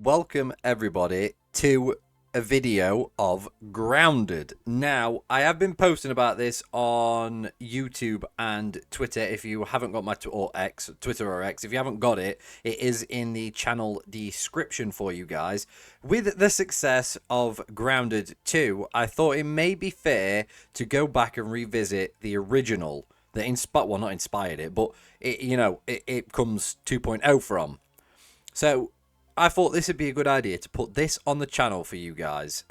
welcome everybody to a video of Grounded. Now, I have been posting about this on YouTube and Twitter. If you haven't got my Twitter or X, if you haven't got it, it is in the channel description for you guys. With the success of Grounded 2, I thought it may be fair to go back and revisit the original that not inspired it, but it comes 2.0 from. So I thought this would be a good idea to put this on the channel for you guys.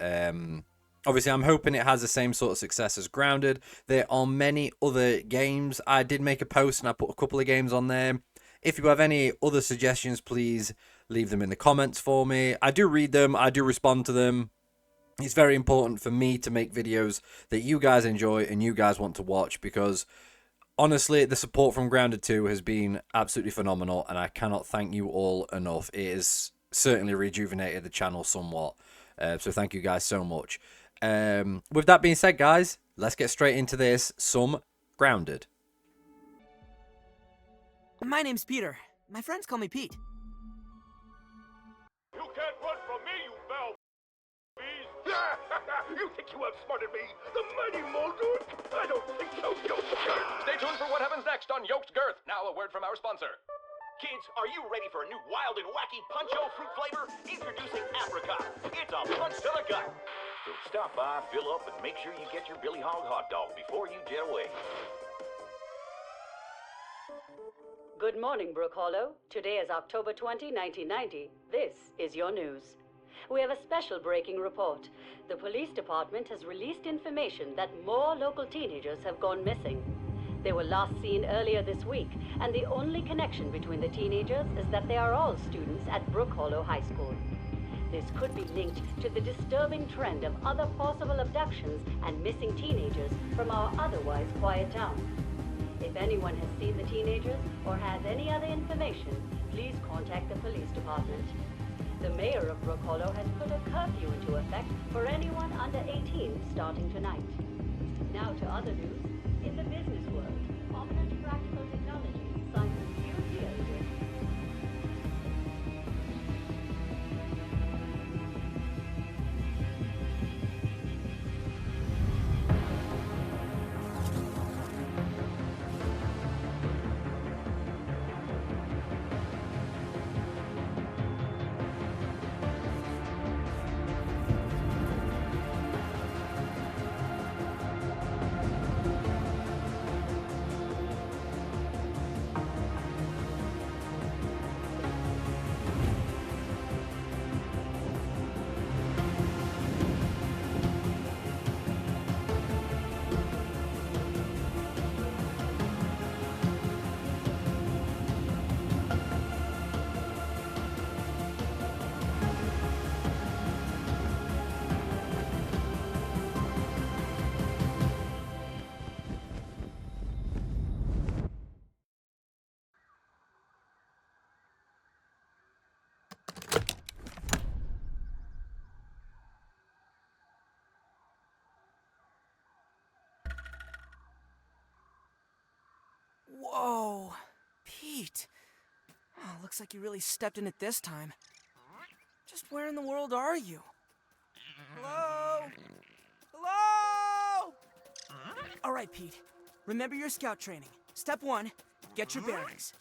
Obviously, I'm hoping it has the same sort of success as Grounded. There are many other games. I did make a post and I put a couple of games on there. If you have any other suggestions, please leave them in the comments for me. I do read them. I do respond to them. It's very important for me to make videos that you guys enjoy and you guys want to watch, because honestly, the support from Grounded 2 has been absolutely phenomenal, and I cannot thank you all enough. It has certainly rejuvenated the channel somewhat, so thank you guys so much. With that being said, guys, let's get straight into this. Some Grounded. My name's Peter. My friends call me Pete. You can't run from me, you bell bees! You think you outsmarted me? The mighty Muldoon? I don't think so, Yoked Girth! Stay tuned for what happens next on Yoked Girth. Now a word from our sponsor. Kids, are you ready for a new wild and wacky Puncho fruit flavor? Introducing Apricot. It's a punch to the gut. So stop by, fill up, and make sure you get your Billy Hog hot dog before you jet away. Good morning, Brook Hollow. Today is October 20, 1990. This is your news. We have a special breaking report. The police department has released information that more local teenagers have gone missing. They were last seen earlier this week, and the only connection between the teenagers is that they are all students at Brook Hollow High School. This could be linked to the disturbing trend of other possible abductions and missing teenagers from our otherwise quiet town. If anyone has seen the teenagers or has any other information, please contact the police department. The mayor of Brook Hollow has put a curfew into effect for anyone under 18 starting tonight. Now to other news. In the business world, Ominous Practical Technologies signed a new deal with Whoa, Pete. Oh, looks like you really stepped in it this time. Just where in the world are you? Hello? Hello? All right, Pete. Remember your scout training. Step 1, get your bearings.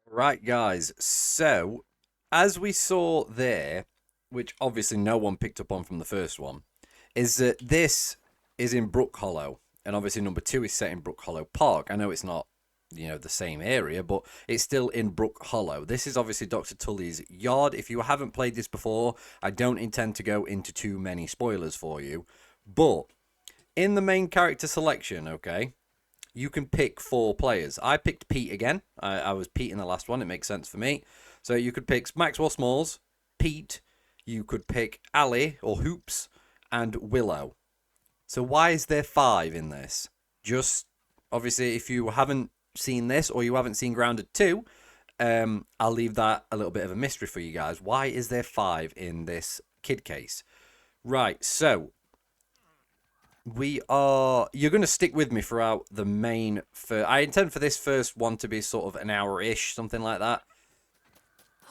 Right, guys, so as we saw there, which obviously no one picked up on from the first one, is that this is in Brook Hollow, and obviously number 2 is set in Brook Hollow Park. I know it's not, the same area, but it's still in Brook Hollow. This is obviously Dr. Tully's yard. If you haven't played this before, I don't intend to go into too many spoilers for you, but in the main character selection, okay, you can pick 4 players. I picked Pete again. I was Pete in the last one. It makes sense for me. So you could pick Maxwell Smalls, Pete, you could pick Ali or Hoops, and Willow. So why is there 5 in this? Just, obviously, if you haven't seen this or you haven't seen Grounded 2, I'll leave that a little bit of a mystery for you guys. Why is there 5 in this kid case? Right, so you're going to stick with me throughout the main. I intend for this first one to be sort of an hour-ish, something like that.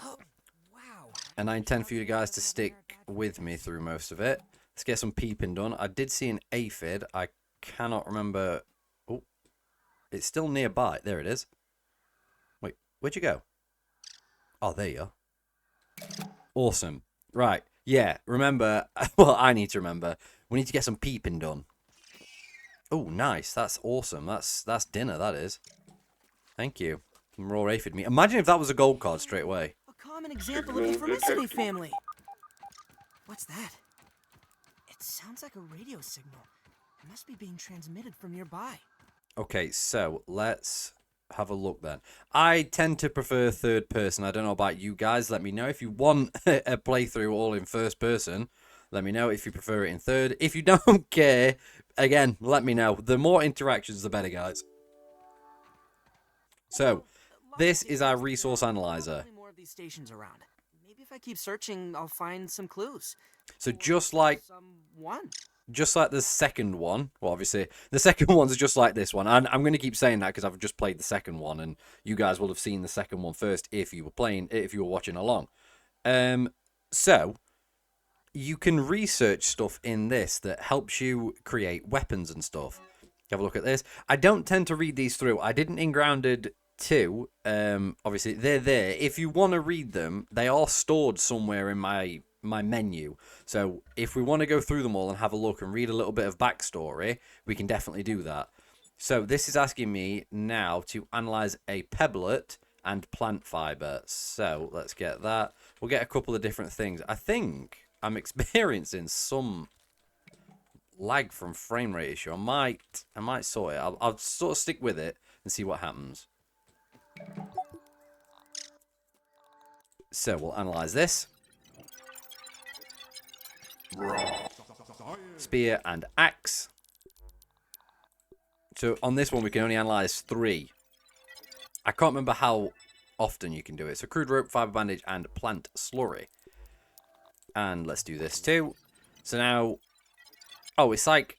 Wow. And I intend for you guys to stick with me through most of it. Let's get some peeping done. I did see an aphid. I cannot remember. Oh, it's still nearby. There it is. Wait, where'd you go? Oh, there you are. Awesome. Right. Yeah, remember. Well, I need to remember. We need to get some peeping done. Oh, nice. That's awesome. That's dinner, that is. Thank you. Some raw aphid meat. Imagine if that was a gold card straight away. A common example of the Formicidae family. What's that? It sounds like a radio signal. It must be being transmitted from nearby. Okay, so let's have a look then. I tend to prefer third person. I don't know about you guys. Let me know if you want a playthrough all in first person. Let me know if you prefer it in third. If you don't care, again, let me know. The more interactions, the better, guys. So, this is our resource analyzer. More of these stations around. Maybe if I keep searching, I'll find some clues. So just like the second one, well, obviously the second one's just like this one. And I'm going to keep saying that because I've just played the second one, and you guys will have seen the second one first if you were watching along. So you can research stuff in this that helps you create weapons and stuff. Have a look at this. I don't tend to read these through. I didn't in Grounded 2. Obviously they're there. If you want to read them, they are stored somewhere in my menu. So if we want to go through them all and have a look and read a little bit of backstory, we can definitely do that. So this is asking me now to analyze a pebblet and plant fiber. So let's get that. We'll get a couple of different things. I think I'm experiencing some lag from frame rate issue. I might sort it. I'll sort of stick with it and see what happens. So we'll analyze this. Spear and axe. So on this one we can only analyze 3. I can't remember how often you can do it. So crude rope, fiber bandage, and plant slurry. And let's do this too. So now, oh, it's like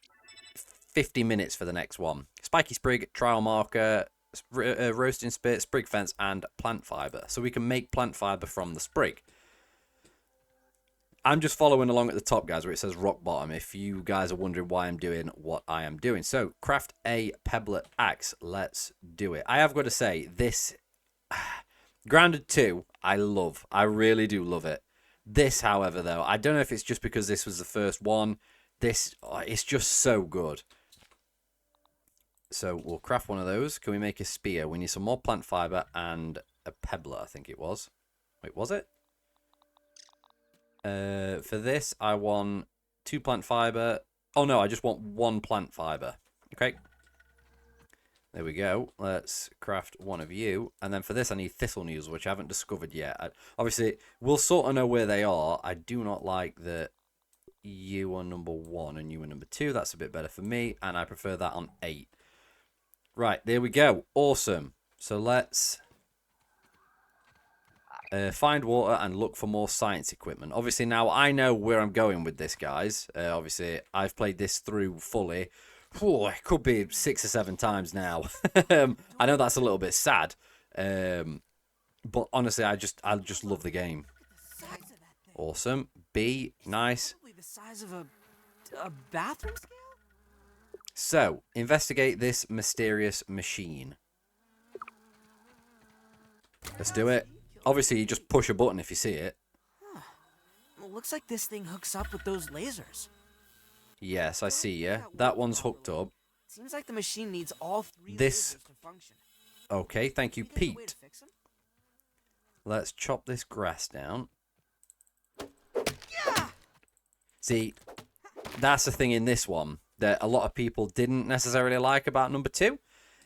50 minutes for the next one. Spiky sprig, trial marker, roasting spit, sprig fence, and plant fiber. So we can make plant fiber from the sprig. I'm just following along at the top, guys, where it says rock bottom, if you guys are wondering why I'm doing what I am doing. So, craft a pebblet axe. Let's do it. I have got to say, this Grounded 2, I love. I really do love it. This, however, though, I don't know if it's just because this was the first one. This, it's just so good. So, we'll craft one of those. Can we make a spear? We need some more plant fiber and a pebblet, I think it was. Wait, was it? For this, I want 2 plant fiber. Oh, no, I just want 1 plant fiber. Okay. There we go. Let's craft one of you. And then for this, I need thistle needles, which I haven't discovered yet. Obviously, we'll sort of know where they are. I do not like that you are number 1 and you are number 2. That's a bit better for me. And I prefer that on 8. Right, there we go. Awesome. So let's find water and look for more science equipment. Obviously, now I know where I'm going with this, guys. Obviously, I've played this through fully. Whew, it could be 6 or 7 times now. I know that's a little bit sad. But honestly, I just love the game. Awesome. B, nice. Probably the size of a bathroom scale? So, investigate this mysterious machine. Let's do it. Obviously, you just push a button if you see it. Huh. Well, looks like this thing hooks up with those lasers. Yes, I see you. That one's hooked up. Seems like the machine needs all 3 This. lasers to function. Okay, thank you, Think there's a way Pete. to fix 'em? Let's chop this grass down. Yeah! See, that's the thing in this one that a lot of people didn't necessarily like about number 2,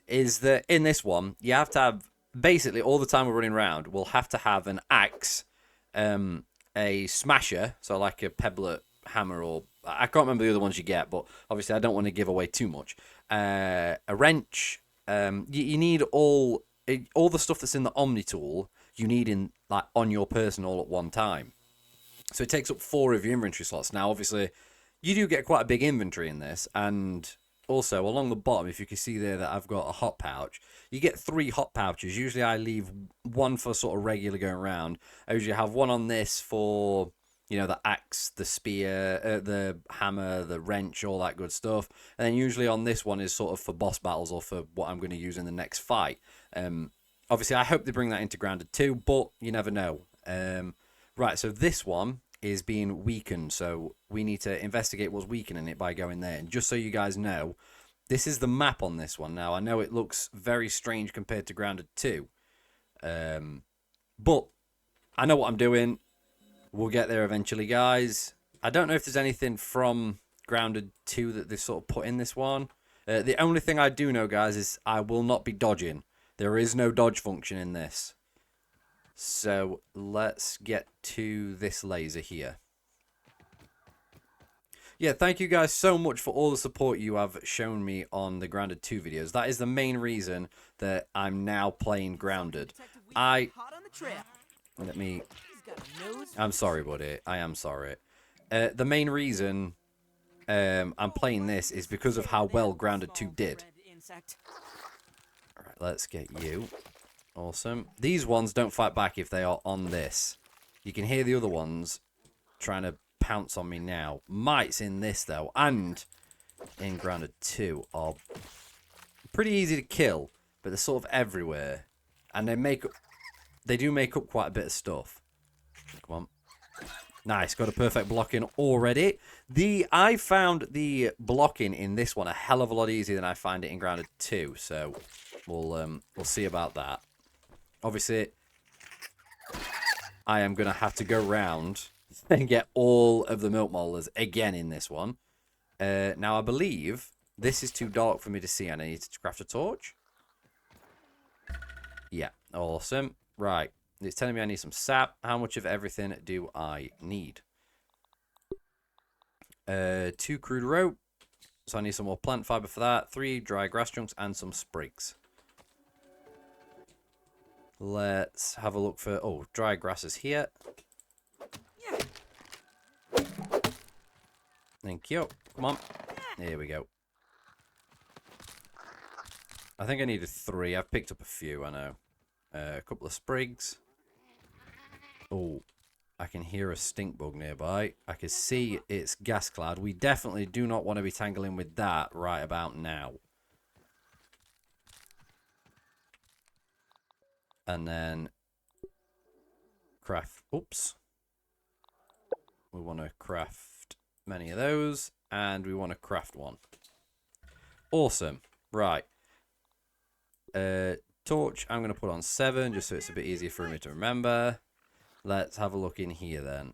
is that in this one, you have to have, basically all the time we're running around, we'll have to have an axe, a smasher, so like a pebblet hammer, or I can't remember the other ones you get, but obviously I don't want to give away too much. A wrench. You need all the stuff that's in the Omni tool. You need in on your person all at one time. So it takes up 4 of your inventory slots. Now, obviously, you do get quite a big inventory in this, and also along the bottom, if you can see there that I've got a hot pouch, you get 3 hot pouches. Usually I leave one for sort of regular going around. I usually have one on this for, you know, the axe, the spear, the hammer, the wrench, all that good stuff. And then usually on this one is sort of for boss battles or for what I'm going to use in the next fight. Obviously, I hope they bring that into Grounded 2, but you never know. Right, so this one is being weakened, so we need to investigate what's weakening it by going there. And just so you guys know, this is the map on this one. Now, I know it looks very strange compared to Grounded 2, but I know what I'm doing. We'll get there eventually, guys. I don't know if there's anything from Grounded 2 that they've sort of put in this one. The only thing I do know, guys, is I will not be dodging. There is no dodge function in this. So let's get to this laser here. Yeah, thank you guys so much for all the support you have shown me on the Grounded 2 videos. That is the main reason that I'm now playing Grounded. Hot on the trail. Let me... He's got a nose. I'm sorry, buddy. I am sorry. The main reason I'm playing this is because of how well Grounded 2 did. Alright, let's get you. Awesome. These ones don't fight back if they are on this. You can hear the other ones trying to pounce on me now. Mites in this, though, and in Grounded 2 are pretty easy to kill, but they're sort of everywhere. And they do make up quite a bit of stuff. Come on. Nice, got a perfect blocking already. I found the blocking in this one a hell of a lot easier than I find it in Grounded 2, so we'll see about that. Obviously, I am going to have to go round and get all of the milk molders again in this one. Now, I believe this is too dark for me to see, and I need to craft a torch. Yeah, awesome. Right, it's telling me I need some sap. How much of everything do I need? 2 crude rope, so I need some more plant fiber for that. 3 dry grass chunks and some sprigs. Let's have a look for... Oh, dry grass is here. Yeah. Thank you. Come on. Here we go. I think I needed 3. I've picked up a few, I know. A couple of sprigs. Oh, I can hear a stink bug nearby. I can see it's gas clad. We definitely do not want to be tangling with that right about now. And then craft. Oops. We want to craft many of those. And we want to craft one. Awesome. Right. Torch, I'm going to put on 7 just so it's a bit easier for me to remember. Let's have a look in here then.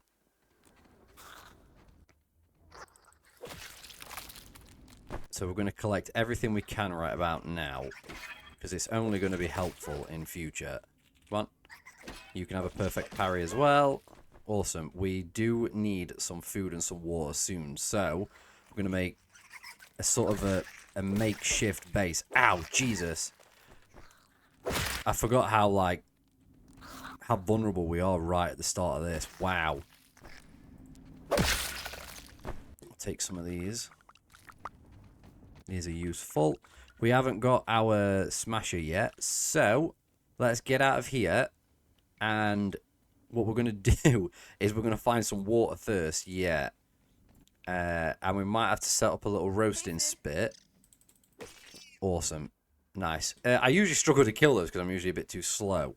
So we're going to collect everything we can right about now, because it's only going to be helpful in future. Come on. You can have a perfect parry as well. Awesome. We do need some food and some water soon, so we're going to make a sort of a makeshift base. Ow, Jesus. I forgot how vulnerable we are right at the start of this. Wow. I'll take some of these. These are useful. We haven't got our smasher yet, so let's get out of here. And what we're going to do is we're going to find some water first. Yeah. And we might have to set up a little roasting spit. Awesome. Nice. I usually struggle to kill those because I'm usually a bit too slow.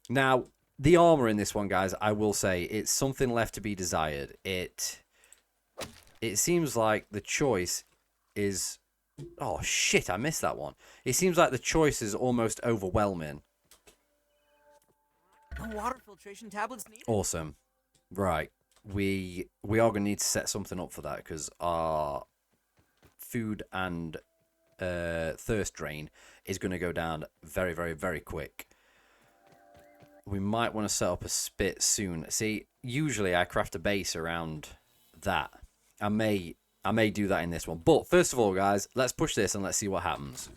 Now, the armor in this one, guys, I will say, it's something left to be desired. It seems like the choice is... Oh, shit, I missed that one. It seems like the choice is almost overwhelming. No water filtration tablets needed. Awesome. Right. We are going to need to set something up for that because our food and thirst drain is going to go down very, very, very quick. We might want to set up a spit soon. See, usually I craft a base around that. I may do that in this one. But first of all, guys, let's push this and let's see what happens.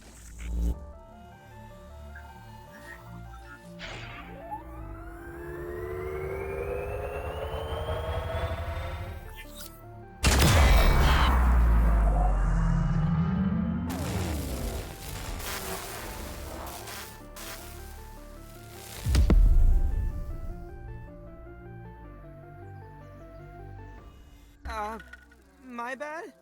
my bad?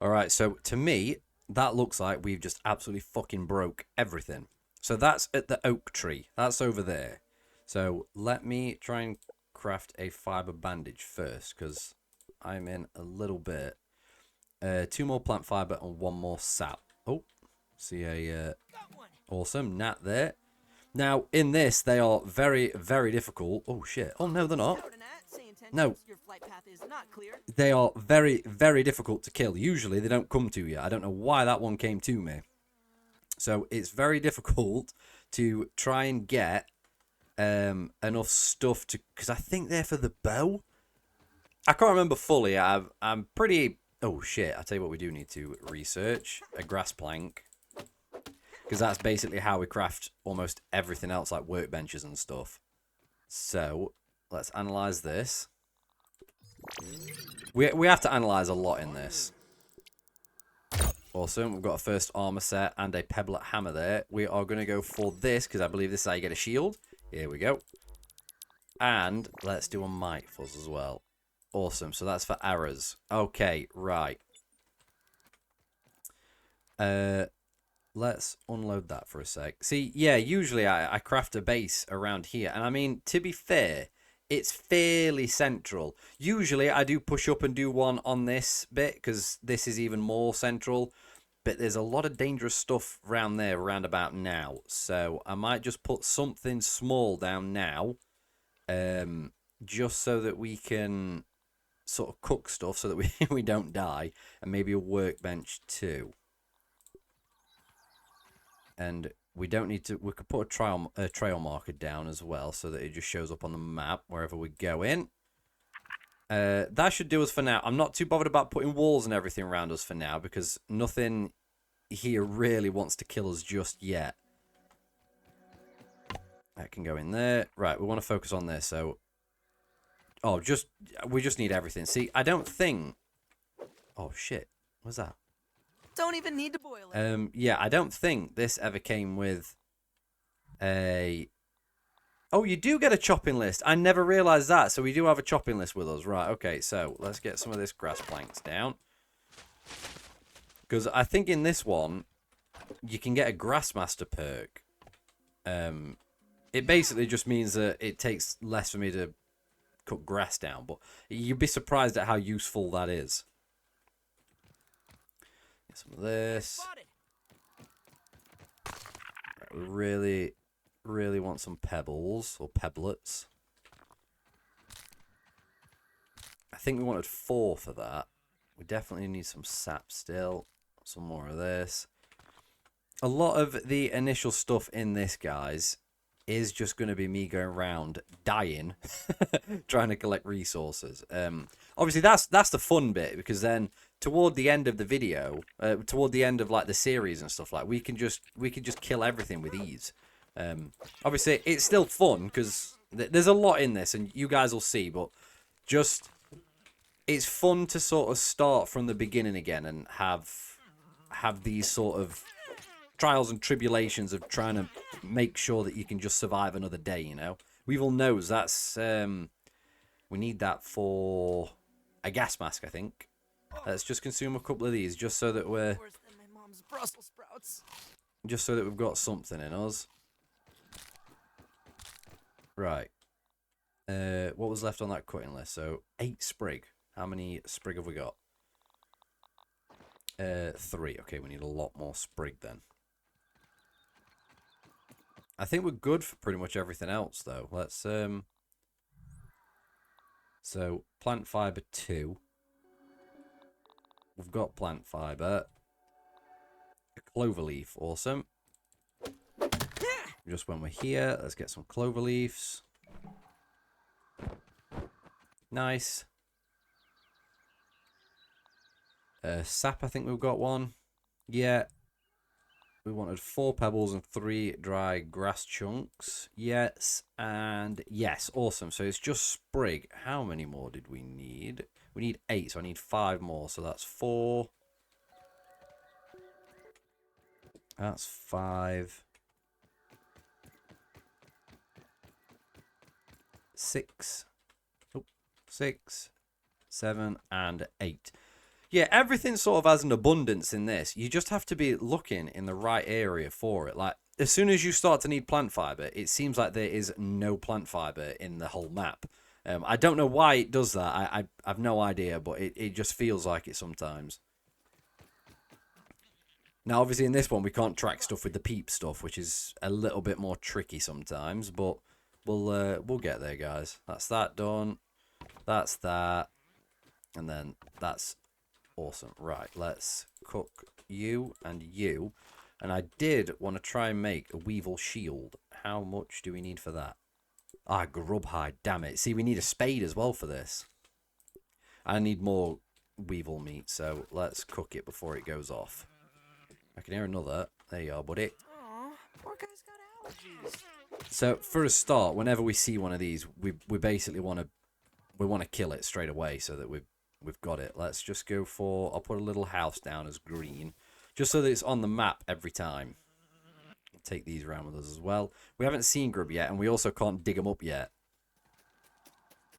Alright, so to me, that looks like we've just absolutely fucking broke everything. So that's at the oak tree. That's over there. So let me try and craft a fiber bandage first, because I'm in a little bit. 2 more plant fiber and 1 more sap. Oh, see a awesome gnat there. Now, in this, they are very, very difficult. Oh, shit. Oh, no, they're not. No. They are very, very difficult to kill. Usually, they don't come to you. I don't know why that one came to me. So, it's very difficult to try and get enough stuff to... Because I think they're for the bow. I can't remember fully. I'm pretty... Oh, shit. I tell you what we do need to research. A grass plank. Because that's basically how we craft almost everything else, like workbenches and stuff. So, let's analyze this. We have to analyze a lot in this. Awesome. We've got a first armor set and a pebblet hammer there. We are going to go for this, because I believe this is how you get a shield. Here we go. And let's do a might fuzz as well. Awesome. So that's for arrows. Okay, right. Let's unload that for a sec. See, yeah, usually I craft a base around here. And I mean, to be fair, it's fairly central. Usually I do push up and do one on this bit, because this is even more central. But there's a lot of dangerous stuff around there, around about now. So I might just put something small down now. Just so that we can sort of cook stuff so that we don't die. And maybe a workbench too. And we don't need to... We could put a trail marker down as well, so that it just shows up on the map wherever we go in. That should do us for now. I'm not too bothered about putting walls and everything around us for now, because nothing here really wants to kill us just yet. That can go in there. Right, we want to focus on this, so... Oh, we just need everything. See, I don't think... Oh, shit. What's that? Don't even need to boil it. Yeah, I don't think this ever came with a... Oh, you do get a chopping list. I never realized that. So we do have a chopping list with us. Right, okay, so let's get some of this grass planks down. Because I think in this one, you can get a Grassmaster perk. It basically just means that it takes less for me to cut grass down. But you'd be surprised at how useful that is. Some of this. Right, we really want some pebbles or pebblets. I think we wanted 4 for that. We definitely need some sap still. Some more of this. A lot of the initial stuff in this, guys, is just going to be me going around dying, trying to collect resources. Obviously, that's the fun bit, because then toward the end of the video, toward the end of like the series and stuff, like we can just kill everything with ease. Obviously, it's still fun because there's a lot in this, and you guys will see. But just it's fun to sort of start from the beginning again and have these sort of trials and tribulations of trying to make sure that you can just survive another day. You know, Weevil knows that's we need that for a gas mask, I think. Let's just consume a couple of these, just so that we're... Worse than my mom's Brussels sprouts. Just so that we've got something in us. Right. What was left on that cutting list? So, 8 sprig. How many sprig have we got? 3. Okay, we need a lot more sprig then. I think we're good for pretty much everything else, though. Let's... So, plant fiber 2. We've got plant fiber. A clover leaf, awesome. Just when we're here, let's get some clover leaves. Nice. Sap, I think we've got one. Yeah. We wanted 4 pebbles and 3 dry grass chunks. Yes, and yes, awesome. So it's just sprig. How many more did we need? We need 8, so I need 5 more. So that's 4. That's 5. 6. Oh, 6. 7 and 8. Yeah, everything sort of has an abundance in this. You just have to be looking in the right area for it. Like, as soon as you start to need plant fiber, it seems like there is no plant fiber in the whole map. I don't know why it does that. I've no idea, but it just feels like it sometimes. Now, obviously, in this one, we can't track stuff with the peep stuff, which is a little bit more tricky sometimes, but we'll get there, guys. That's that done. That's that. And then that's awesome. Right, let's cook you and you. And I did want to try and make a weevil shield. How much do we need for that? Ah, grub hide, damn it. See, we need a spade as well for this. I need more weevil meat, so let's cook it before it goes off. I can hear another. There you are, buddy. Aw, poor guy's got allergies. So for a start, whenever we see one of these, we basically want to kill it straight away so that we've got it. Let's just go for. I'll put a little house down as green, just so that it's on the map every time. Take these around with us as well. We haven't seen grub yet, and we also can't dig them up yet.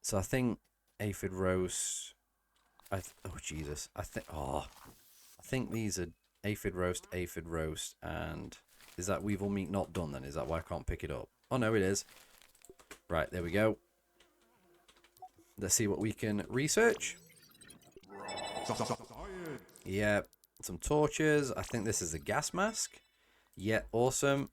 So I think aphid roast. Oh Jesus! I think these are. Aphid roast, and is that weevil meat not done then? Is that why I can't pick it up? Oh no, it is. Right, there we go. Let's see what we can research. Yeah, some torches. I think this is a gas mask. Yeah, awesome.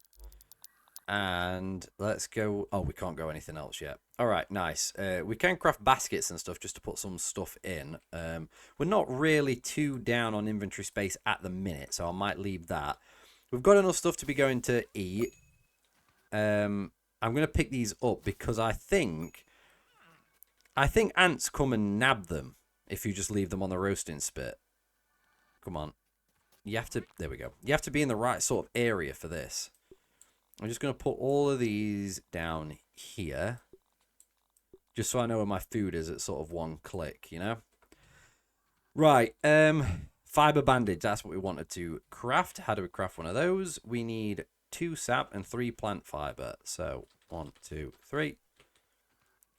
And let's go. Oh, we can't go anything else yet. All right, nice. We can craft baskets and stuff just to put some stuff in. We're not really too down on inventory space at the minute, so I might leave that. We've got enough stuff to be going to eat. I'm going to pick these up because I think ants come and nab them if you just leave them on the roasting spit. Come on. You have to... There we go. You have to be in the right sort of area for this. I'm just going to put all of these down here. Just so I know where my food is at sort of one click, you know? Right. Fiber bandage. That's what we wanted to craft. How do we craft one of those? We need 2 sap and 3 plant fiber. So 1, 2, 3.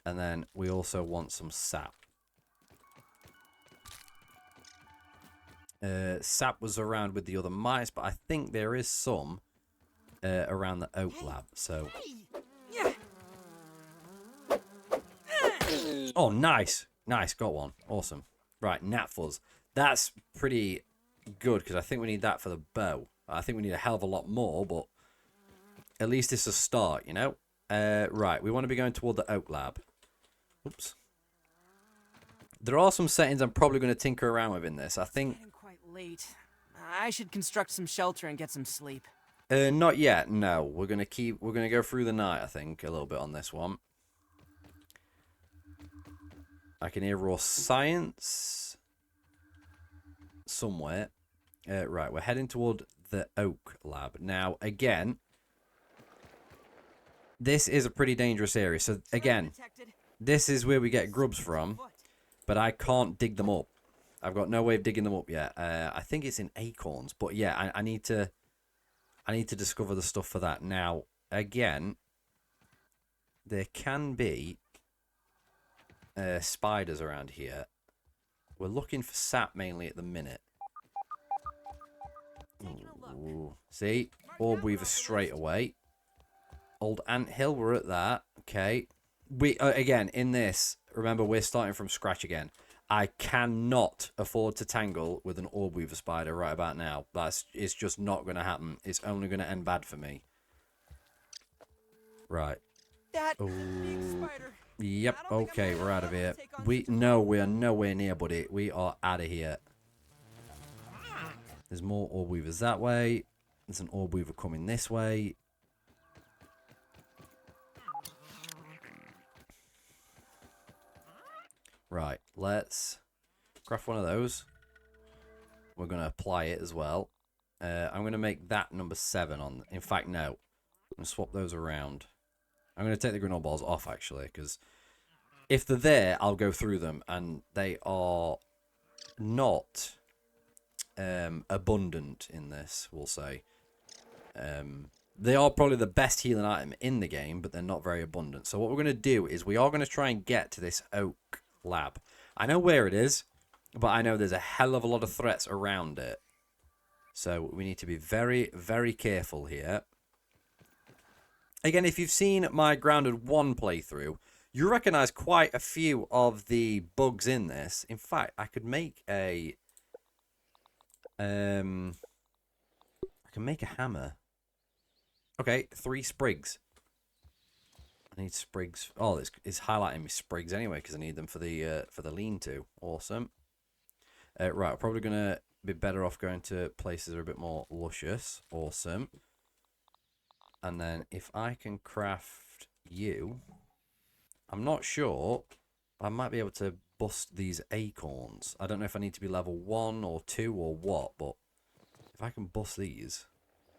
And then we also want some sap. Sap was around with the other mice, but I think there is some around the oak lab. So, oh, nice, got one, awesome. Right, gnat fuzz. That's pretty good because I think we need that for the bow. I think we need a hell of a lot more, but at least it's a start, you know. Right, we want to be going toward the oak lab. Oops. There are some settings I'm probably going to tinker around with in this. I think. Quite late. I should construct some shelter and get some sleep. Not yet. No, we're gonna go through the night. I think a little bit on this one. I can hear raw science somewhere. Right, we're heading toward the oak lab now. Again, this is a pretty dangerous area. So again, this is where we get grubs from, but I can't dig them up. I've got no way of digging them up yet. I think it's in acorns, but yeah, I need to discover the stuff for that. Now, again, there can be spiders around here. We're looking for sap mainly at the minute. Ooh. See? Orb weaver straight away. Old anthill, we're at that. Okay. We again, in this, remember, we're starting from scratch again. I cannot afford to tangle with an orb weaver spider right about now. It's just not going to happen. It's only going to end bad for me. Right. That big spider. Yep. Okay, we're out of here. We are nowhere near, buddy. We are out of here. There's more orb weavers that way. There's an orb weaver coming this way. Right, let's craft one of those. We're going to apply it as well. I'm going to make that number 7 on. In fact, no. I'm going to swap those around. I'm going to take the granola balls off, actually, because if they're there, I'll go through them, and they are not abundant in this, we'll say. They are probably the best healing item in the game, but they're not very abundant. So what we're going to do is we are going to try and get to this oak lab. I know where it is, but I know there's a hell of a lot of threats around it. So we need to be very, very careful here. Again, if you've seen my Grounded 1 playthrough, you recognize quite a few of the bugs in this. In fact, I could make a... I can make a hammer. Okay, 3 sprigs. I need sprigs. Oh, it's highlighting me sprigs anyway because I need them for the lean-to. Awesome. Right, we're probably gonna be better off going to places that are a bit more luscious. Awesome. And then if I can craft you, I'm not sure. I might be able to bust these acorns. I don't know if I need to be level 1 or 2 or what, but if I can bust these.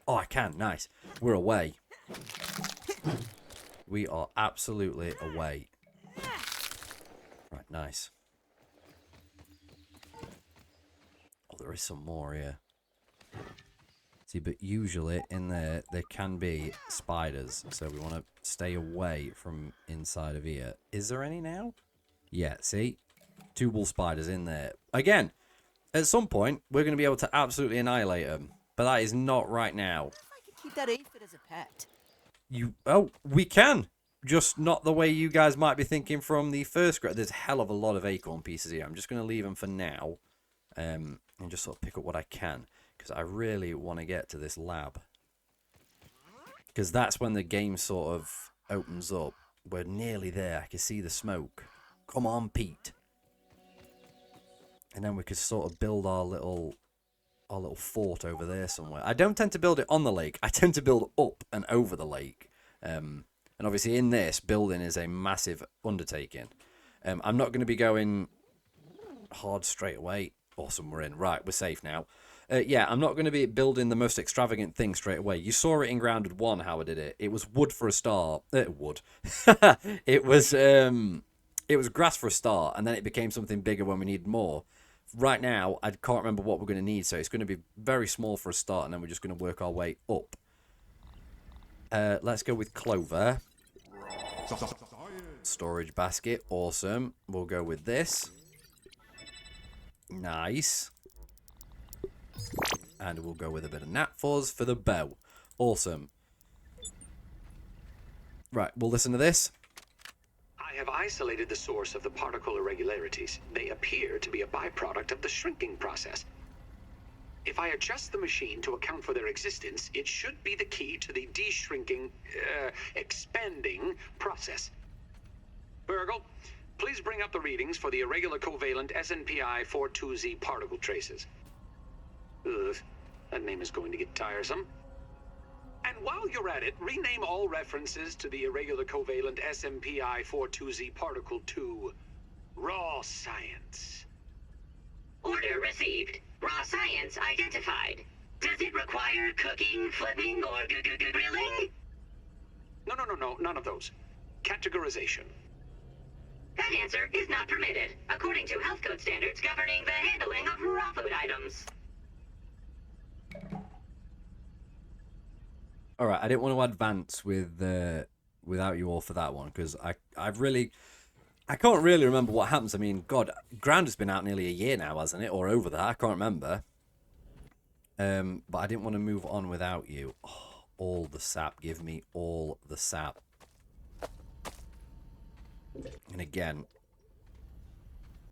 Oh, I can. Nice. We're away. We are absolutely away. Right, nice. Oh, there is some more here. See, but usually in there can be spiders, so we want to stay away from inside of here. Is there any now? Yeah, see? 2 bull spiders in there. Again, at some point, we're going to be able to absolutely annihilate them, but that is not right now. What if I could keep that aphid as a pet? Oh, we can. Just not the way you guys might be thinking from the first grade. There's a hell of a lot of acorn pieces here. I'm just going to leave them for now. And just sort of pick up what I can. Because I really want to get to this lab. Because that's when the game sort of opens up. We're nearly there. I can see the smoke. Come on, Pete. And then we could sort of build our little fort over there somewhere. I don't tend to build it on the lake. I tend to build up and over the lake. And obviously in this, building is a massive undertaking. I'm not going to be going hard straight away. Awesome, we're in. Right, we're safe now. Yeah, I'm not going to be building the most extravagant thing straight away. You saw it in Grounded 1 how I did it. It was wood for a start. Wood. It was grass for a start, and then it became something bigger when we needed more. Right now, I can't remember what we're going to need, so it's going to be very small for a start, and then we're just going to work our way up. Let's go with clover. Storage basket, awesome. We'll go with this. Nice. And we'll go with a bit of nat fuzz for the bow. Awesome. Right, we'll listen to this. I have isolated the source of the particle irregularities. They appear to be a byproduct of the shrinking process. If I adjust the machine to account for their existence, it should be the key to the expanding process. Burgle, please bring up the readings for the irregular covalent SNPI 42Z particle traces. Ugh, that name is going to get tiresome. And while you're at it, rename all references to the irregular covalent SMPI 42Z particle to raw science. Order received. Raw science identified. Does it require cooking, flipping, or grilling? No, none of those. Categorization. That answer is not permitted, according to health code standards governing the handling of raw food items. All right, I didn't want to advance with without you all for that one because I can't really remember what happens. I mean, God, Ground has been out nearly a year now, hasn't it, or over that? I can't remember. But I didn't want to move on without you. Oh, all the sap, give me all the sap. And again,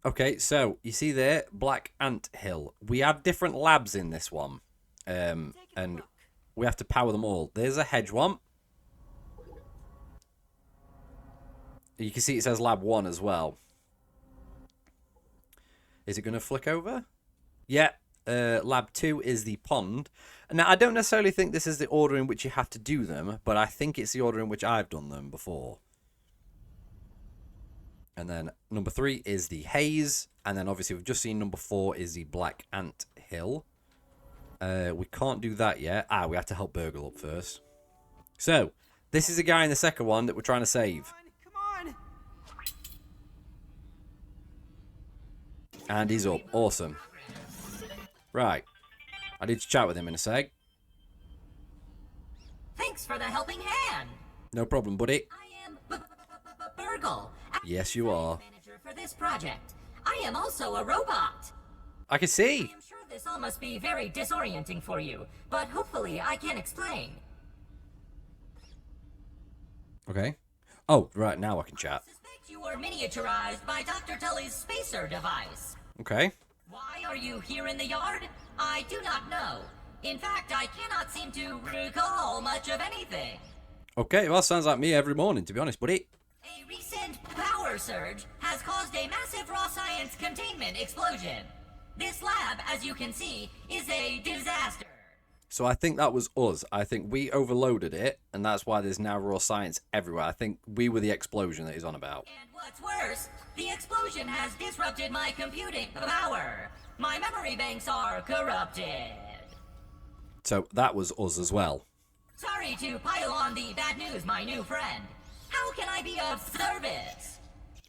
okay, so you see there, Black Ant Hill. We have different labs in this one, and we have to power them all. There's a hedge one. You can see it says Lab 1 as well. Is it going to flick over? Yeah. Lab 2 is the pond. Now, I don't necessarily think this is the order in which you have to do them, but I think it's the order in which I've done them before. And then number 3 is the haze. And then obviously we've just seen number 4 is the Black Ant Hill. We can't do that yet. We have to help Burgle up first. So, this is a guy in the second one that we're trying to save. Come on! And he's up. Awesome. Right. I need to chat with him in a sec. Thanks for the helping hand. No problem, buddy. I am Burgle. Yes, you are. Manager for this project. I I am also a robot. I can see. I am sure this all must be very disorienting for you, but hopefully I can explain. Okay. Oh, right, now I can chat. Suspect you were miniaturized by Dr. Tully's spacer device. Okay. Why are you here in the yard? I do not know. In fact, I cannot seem to recall much of anything. Okay, well, sounds like me every morning, to be honest, buddy. A recent power surge has caused a massive raw science containment explosion. This lab, as you can see, is a disaster. So I think that was us. I think we overloaded it, and that's why there's now raw science everywhere. I think we were the explosion that he's on about. And what's worse, the explosion has disrupted my computing power. My memory banks are corrupted. So that was us as well. Sorry to pile on the bad news, my new friend. How can I be of service?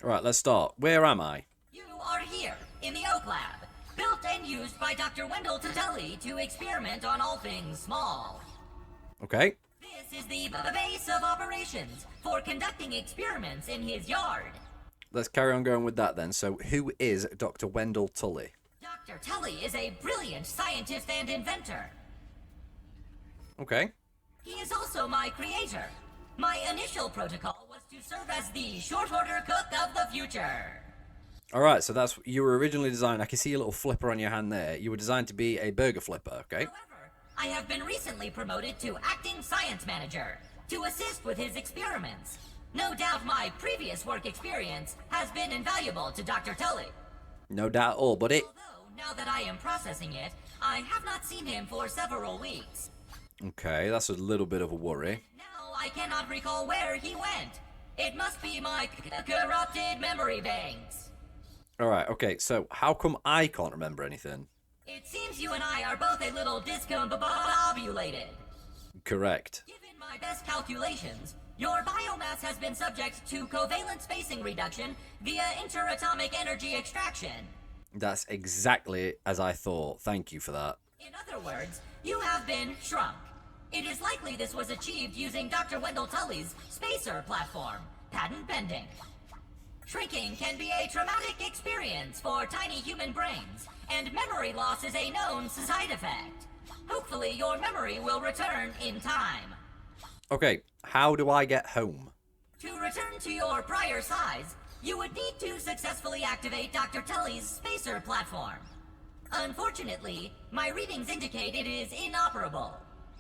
All right, let's start. Where am I? You are here, in the Oak Lab, built and used by Dr. Wendell Tatelli to experiment on all things small. Okay. This is the base of operations for conducting experiments in his yard. Let's carry on going with that then. So who is Dr. Wendell Tully? Dr. Tully is a brilliant scientist and inventor. Okay. He is also my creator. My initial protocol was to serve as the short order cook of the future. All right, so that's you were originally designed. I can see a little flipper on your hand there. You were designed to be a burger flipper, okay? However, I have been recently promoted to acting science manager to assist with his experiments. No doubt my previous work experience has been invaluable to Dr. Tully. No doubt at all, buddy. Although, now that I am processing it, I have not seen him for several weeks. Okay, that's a little bit of a worry. Now I cannot recall where he went. It must be my corrupted memory banks. All right, okay, so how come I can't remember anything? It seems you and I are both a little discombobulated. Correct. Given my best calculations, your biomass has been subject to covalent spacing reduction via interatomic energy extraction. That's exactly as I thought. Thank you for that. In other words, you have been shrunk. It is likely this was achieved using Dr. Wendell Tully's spacer platform, patent pending. Shrinking can be a traumatic experience for tiny human brains, and memory loss is a known side effect. Hopefully your memory will return in time. Okay, how do I get home? To return to your prior size, you would need to successfully activate Dr. Tully's spacer platform. Unfortunately, my readings indicate it is inoperable.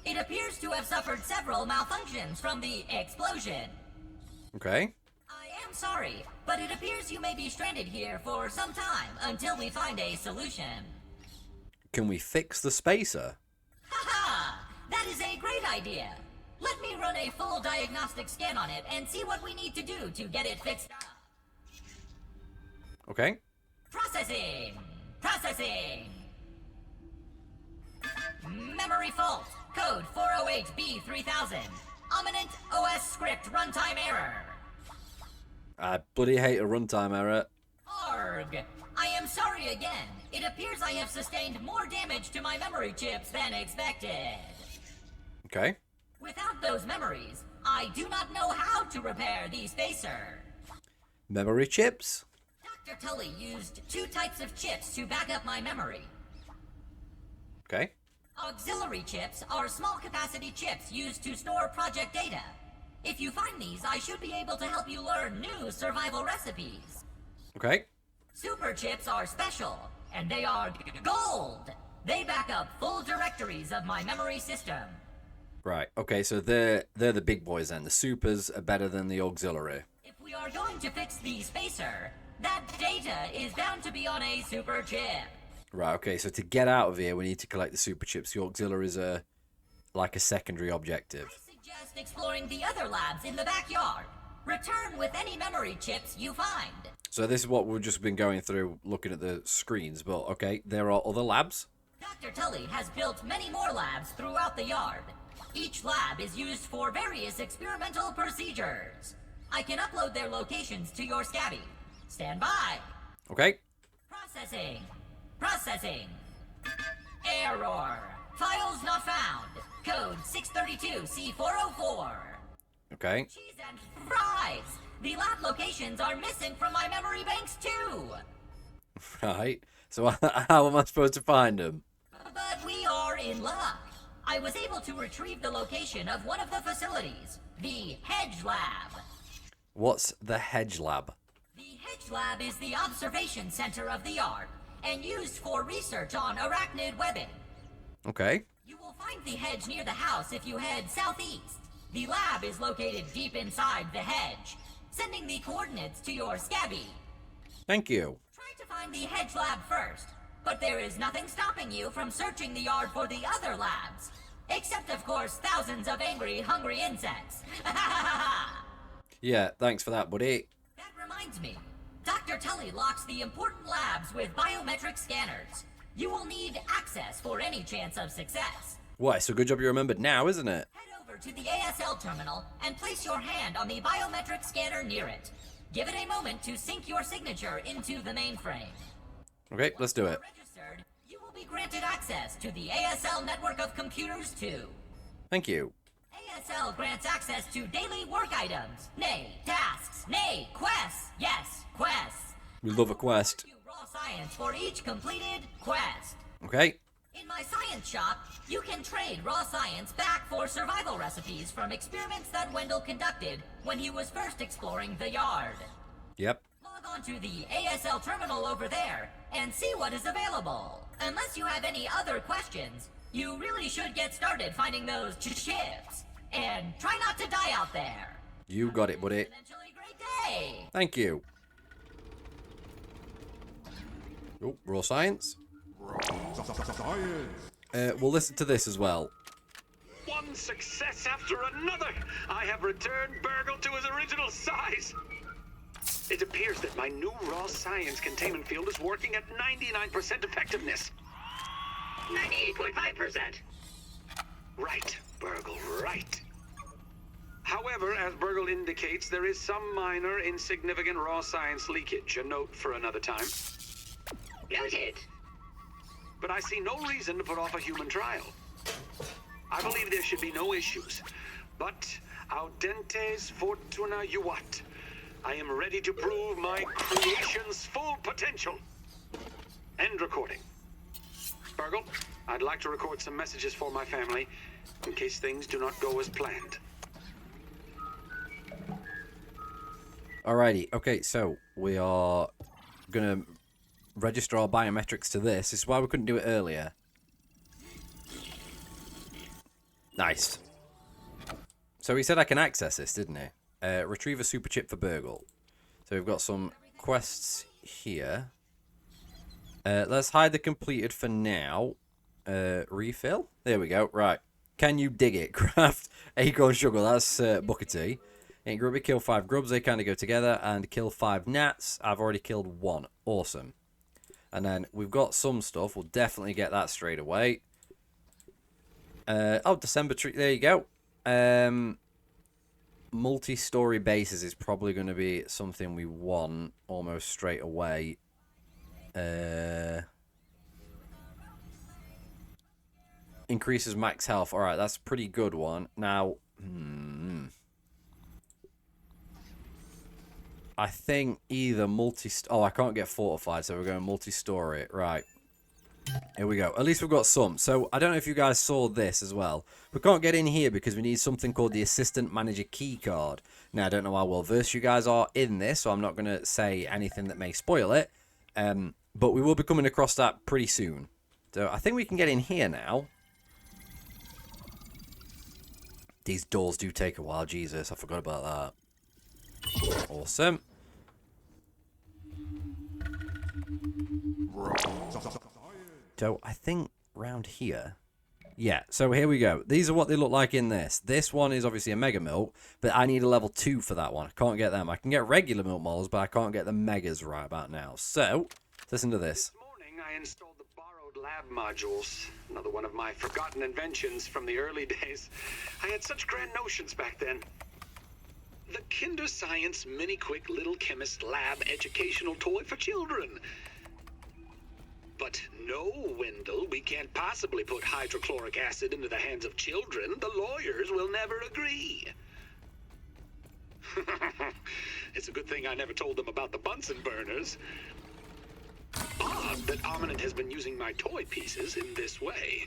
It appears to have suffered several malfunctions from the explosion. Okay. I am sorry, but it appears you may be stranded here for some time until we find a solution. Can we fix the spacer? Haha! That is a great idea! Let me run a full diagnostic scan on it and see what we need to do to get it fixed up. Okay. Processing! Processing! Memory fault. Code 408B3000. Ominent OS script runtime error. I bloody hate a runtime error. Arg! I am sorry again. It appears I have sustained more damage to my memory chips than expected. Okay. Without those memories, I do not know how to repair the spacer. Memory chips? Dr. Tully used two types of chips to back up my memory. Okay. Auxiliary chips are small capacity chips used to store project data. If you find these, I should be able to help you learn new survival recipes. Okay. Super chips are special, and they are gold. They back up full directories of my memory system. Right. Okay, so they're the big boys then. The supers are better than the auxiliary. If we are going to fix the spacer, that data is bound to be on a super chip. Right, okay, so to get out of here, we need to collect the super chips. The auxiliaries are like a secondary objective. I suggest exploring the other labs in the backyard. Return with any memory chips you find. So this is what we've just been going through, looking at the screens, but okay, there are other labs. Dr. Tully has built many more labs throughout the yard. Each lab is used for various experimental procedures. I can upload their locations to your Scabby. Stand by. Okay. Processing. Processing. Error. Files not found. Code 632C404. Okay. Cheese and fries. The lab locations are missing from my memory banks too. Right. So how am I supposed to find them? But we are in luck. I was able to retrieve the location of one of the facilities, the Hedge Lab. What's the Hedge Lab? The Hedge Lab is the observation center of the yard and used for research on arachnid webbing. Okay. You will find the hedge near the house if you head southeast. The lab is located deep inside the hedge, sending the coordinates to your scabby. Thank you. Try to find the Hedge Lab first, but there is nothing stopping you from searching the yard for the other labs. Except, of course, thousands of angry, hungry insects. Yeah, thanks for that, buddy. That reminds me. Dr. Tully locks the important labs with biometric scanners. You will need access for any chance of success. What, it's a good job you remembered now, isn't it? Head over to the ASL terminal and place your hand on the biometric scanner near it. Give it a moment to sync your signature into the mainframe. Okay, let's do it. Registered, you will be granted access to the ASL network of computers too. Thank you. ASL grants access to daily work items, nay, tasks, nay, quests. Yes, quests. We love a quest. You raw science for each completed quest. Okay. In my science shop, you can trade raw science back for survival recipes from experiments that Wendell conducted when he was first exploring the yard. Yep. Log on to the ASL terminal over there and see what is available. Unless you have any other questions, you really should get started finding those chips. And try not to die out there. You got it, buddy. Eventually great day. Thank you. Oh, raw science. We'll listen to this as well. One success after another! I have returned Burgle to his original size! It appears that my new raw science containment field is working at 99% effectiveness. 98.5%. Right, Burgle, right. However, as Burgle indicates, there is some minor, insignificant raw science leakage. A note for another time. Noted. But I see no reason to put off a human trial. I believe there should be no issues. But audentes fortuna juvat. I am ready to prove my creation's full potential. End recording. Burgle, I'd like to record some messages for my family in case things do not go as planned. Alrighty, okay, so we are gonna register our biometrics to this. This is why we couldn't do it earlier. Nice. So he said I can access this, didn't he? Retrieve a super chip for Burgle. So we've got some quests here. Let's hide the completed for now. Refill? There we go. Right. Can you dig it? Craft acorn sugar. That's buckety. Ain't grubby. Kill 5 grubs. They kind of go together. And kill 5 gnats. I've already killed 1. Awesome. And then we've got some stuff. We'll definitely get that straight away. Oh, December tree. There you go. Multi-story bases is probably going to be something we want almost straight away. Increases max health. Alright, that's a pretty good one. Now, I think either oh, I can't get fortified, so we're going multi-story. Right. Here we go. At least we've got some. So, I don't know if you guys saw this as well. We can't get in here because we need something called the Assistant Manager Key Card. Now, I don't know how well versed you guys are in this, so I'm not going to say anything that may spoil it. But we will be coming across that pretty soon. So, I think we can get in here now. These doors do take a while. Jesus, I forgot about that. Awesome. So, I think round here. Yeah, so here we go. These are what they look like in this. This one is obviously a Mega Milk, but I need a level 2 for that one. I can't get them. I can get regular Milk Moles, but I can't get the Megas right about now. So, listen to this. This morning, I installed the borrowed lab modules. Another one of my forgotten inventions from the early days. I had such grand notions back then. The Kinder Science Mini Quick Little Chemist Lab educational toy for children. But no, Wendell, we can't possibly put hydrochloric acid into the hands of children. The lawyers will never agree. It's a good thing I never told them about the Bunsen burners. Odd that Ominent has been using my toy pieces in this way.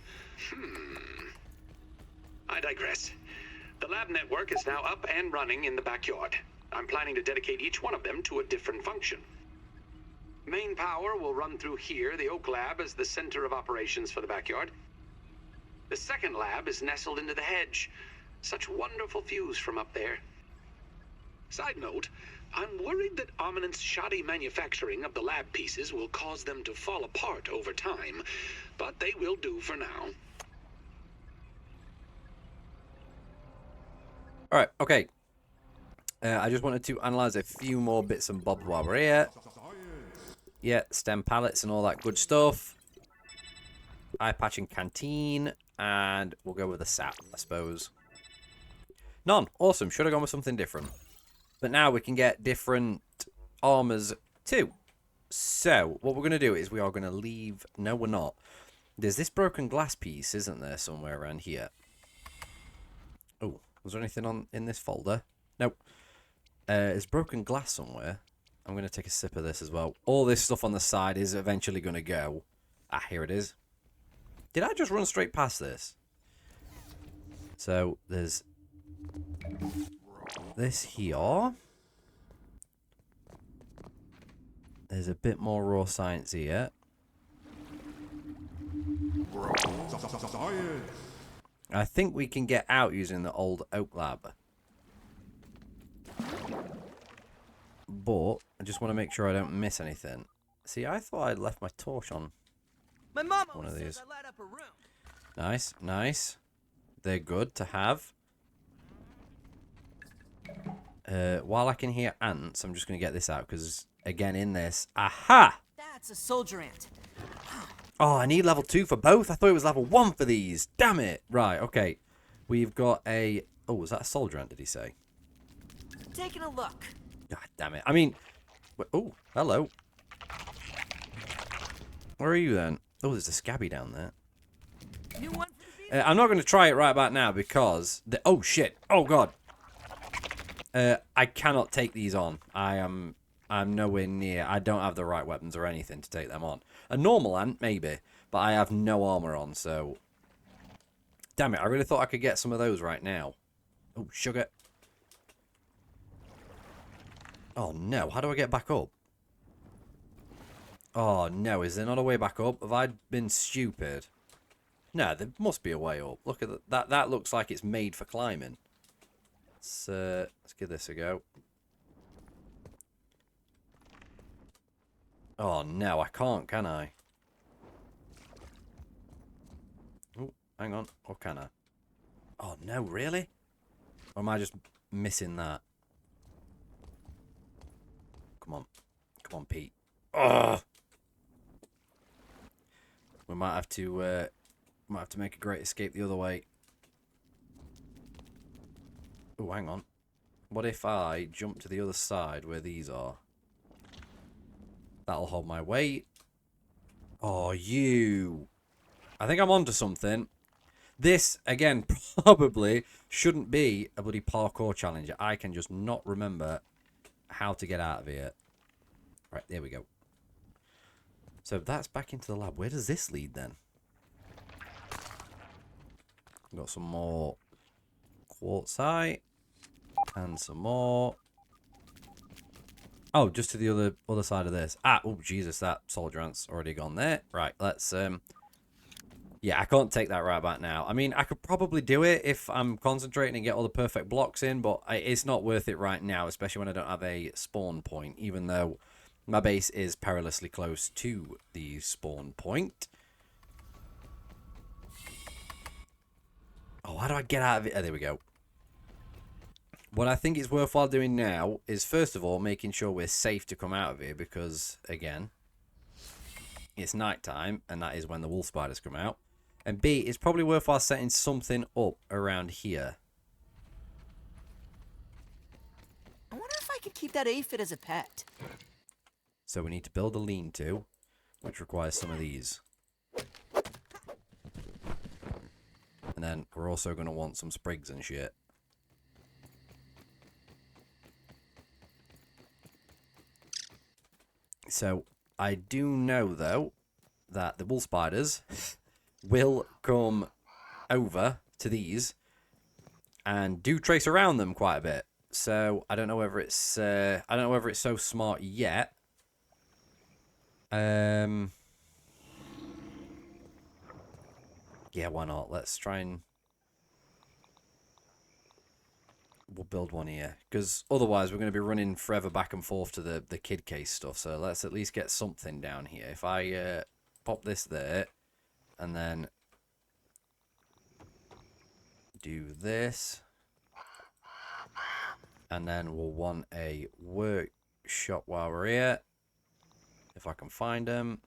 I digress. The lab network is now up and running in the backyard. I'm planning to dedicate each one of them to a different function. Main power will run through here, the Oak Lab is the center of operations for the backyard. The second lab is nestled into the hedge. Such wonderful views from up there. Side note, I'm worried that Ominent's shoddy manufacturing of the lab pieces will cause them to fall apart over time, but they will do for now. Alright, okay. I just wanted to analyze a few more bits and bobs while we're here. Yeah, stem pallets and all that good stuff. Eye patch and canteen. And we'll go with a sap, I suppose. None. Awesome. Should have gone with something different. But now we can get different armors too. So, what we're going to do is we are going to leave... No, we're not. There's this broken glass piece, isn't there, somewhere around here? Oh, was there anything in this folder? Nope. There's broken glass somewhere. I'm going to take a sip of this as well. All this stuff on the side is eventually going to go. Ah, here it is. Did I just run straight past this? So, there's this here. There's a bit more raw science here. I think we can get out using the old Oak Lab. But I just want to make sure I don't miss anything. See, I thought I'd left my torch on. My mom One of always these. says I light up her room. Nice, nice. They're good to have. While I can hear ants, I'm just going to get this out because, again, in this... Aha! That's a soldier ant. Oh, I need level 2 for both. I thought it was level 1 for these. Damn it. Right, okay. We've got a... Oh, was that a soldier ant, did he say? Taking a look. God damn it. I mean... Oh, hello. Where are you then? Oh, there's a scabby down there. New one for the I'm not going to try it right about now because... Oh, shit. Oh, God. I cannot take these on. I'm nowhere near. I don't have the right weapons or anything to take them on. A normal ant, maybe. But I have no armor on, so... Damn it, I really thought I could get some of those right now. Oh, sugar. Oh, no. How do I get back up? Oh, no. Is there not a way back up? Have I been stupid? No, there must be a way up. Look at that. That looks like it's made for climbing. Let's give this a go. Oh, no. I can't, can I? Oh, hang on. Or can I? Oh, no. Really? Or am I just missing that? Come on. Come on, Pete. Ugh. We might have to make a great escape the other way. Oh, hang on. What if I jump to the other side where these are? That'll hold my weight. Oh, you. I think I'm onto something. This, again, probably shouldn't be a bloody parkour challenge. I can just not remember how to get out of here. Right, there we go. So that's back into the lab. Where does this lead then? Got some more quartzite. And some more. Oh, just to the other side of this. Ah, oh, Jesus, that soldier ant's already gone there. Right, let's... Yeah, I can't take that right back now. I mean, I could probably do it if I'm concentrating and get all the perfect blocks in, but it's not worth it right now, especially when I don't have a spawn point, even though my base is perilously close to the spawn point. Oh, how do I get out of it? Oh, there we go. What I think is worthwhile doing now is, first of all, making sure we're safe to come out of here because, again, it's nighttime, and that is when the wolf spiders come out. And B, it's probably worthwhile setting something up around here. I wonder if I could keep that aphid as a pet. So we need to build a lean-to, which requires some of these. And then we're also going to want some sprigs and shit. So I do know, though, that the wool spiders will come over to these and do trace around them quite a bit. So I don't know whether it's so smart yet. Yeah, why not? Let's try and we'll build one here, because otherwise we're going to be running forever back and forth to the kid case stuff. So let's at least get something down here. If I pop this there and then do this, and then we'll want a workshop while we're here, if I can find them.